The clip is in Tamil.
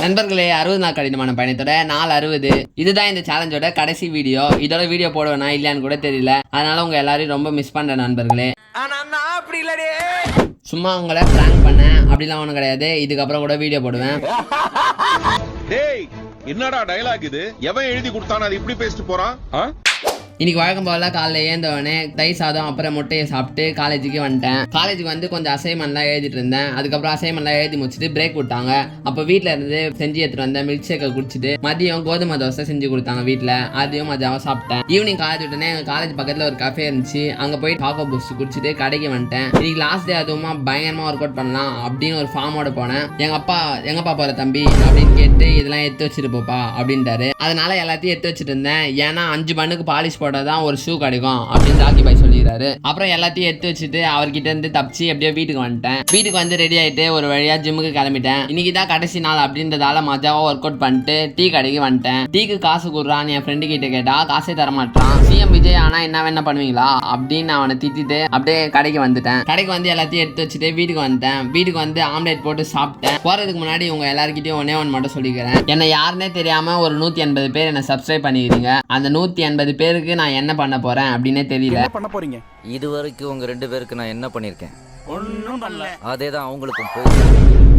நண்பர்களே, 60 நாள் கடினமான பயணத்தோட நாள் 60. இதுதான் இந்த சேலஞ்சோட கடைசி வீடியோ. இதோட வீடியோ போடுவேனா இல்லையான்னு கூட தெரியல. அதனால உங்க எல்லாரையும் ரொம்ப மிஸ் பண்றேன் நண்பர்களே. சும்மா உங்களை பிராங்க் பண்ணேன், அப்படிலாம் ஒன்றும் கிடையாது. இதுக்கப்புறம் கூட வீடியோ போடுவேன். என்னடா டயலாக் இது? எவன் எழுதி கொடுத்தானே அது இப்படி பேசிட்டு போறான்? இன்னைக்கு வழக்கம் போல காலைல ஏந்தவொடனே தயிர் சாதம் அப்புறம் முட்டையை சாப்பிட்டு காலேஜுக்கு வந்துட்டேன். காலேஜுக்கு வந்து கொஞ்சம் அசைன்மெண்ட்லாம் எழுதிட்டு இருந்தேன். அதுக்கப்புறம் அசைன்மெண்ட்லாம் எழுதி முடிச்சுட்டு பிரேக் விட்டாங்க. அப்போ வீட்டில் இருந்து செஞ்சு எடுத்துட்டு வந்தேன் மில்க் ஷேக்கை குடிச்சிட்டு மதியம் கோதுமை தோசை செஞ்சு கொடுத்தாங்க வீட்டில். அதையும் மதியம் சாப்பிட்டேன். ஈவினிங் காலேஜ் விட்டோன்னே எங்கள் காலேஜ் பக்கத்தில் ஒரு கஃபே இருந்துச்சு. அங்கே போய் டாக்கோ பூஸ்ட் குடிச்சிட்டு கடைக்கு வந்துட்டேன். இன்னைக்கு லாஸ்ட் டே, அதுவுமா பயங்கரமாக ஒர்க் அவுட் பண்ணலாம் அப்படின்னு ஒரு ஃபார்மோட போனேன். எங்கப்பா போகிற தம்பி அப்படின்னு கேட்டு இதெல்லாம் எடுத்து வச்சுட்டு போப்பா அப்படின்ட்டாரு. அதனால எல்லாத்தையும் எடுத்து வச்சுட்டு இருந்தேன். ஏன்னா 5 பண்ணுக்கு பாலிஷ் தான் ஒரு ஷூ கிடைக்கும் அப்படின்னு ராக்கி பாய் சொல்லிடுறாரு. அப்புறம் எல்லாத்தையும் எடுத்து வச்சுட்டு அவர்கிட்ட இருந்து தப்பிச்சு அப்படியே வீட்டுக்கு வந்துட்டேன். வீட்டுக்கு வந்து ரெடி ஆயிட்டு ஒரு வழியா ஜிம்முக்கு கிளம்பிட்டேன். இன்னைக்கு தான் கடைசி நாள் அப்படின்றதால மஜாவா ஒர்க் அவுட் பண்ணிட்டு டீ கடைக்கு வந்துட்டேன். டீக்கு காசு கொடுறான்னு என் ஃப்ரெண்டு கிட்ட கேட்டா காசே தர மாட்டான். சிஎம் விஜய் ஆனா என்ன பண்ணுவீங்களா அப்படின்னு அவனை திட்டிட்டு அப்படியே கடைக்கு வந்துட்டேன். கடைக்கு வந்து எல்லாத்தையும் எடுத்து வச்சுட்டு வீட்டுக்கு வந்துட்டேன். வீட்டுக்கு வந்து ஆம்லேட் போட்டு சாப்பிட்டேன். போறதுக்கு முன்னாடி உங்க எல்லாருக்கிட்டையும் ஒன்று மட்டும் சொல்லிக்கிறேன். என்ன யாருன்னே தெரியாம ஒரு 180 பேர் என்ன சப்ஸ்கிரைப் பண்ணிக்கிறீங்க. அந்த 180 பேருக்கு நான் என்ன பண்ண போறேன் அப்படின்னே தெரியல. பண்ண போறீங்க இது வரைக்கும் உங்க 2 பேருக்கு நான் என்ன பண்ணிருக்கேன்? ஒண்ணும் பண்ணல. அதேதான் அவங்களுக்கும் போய்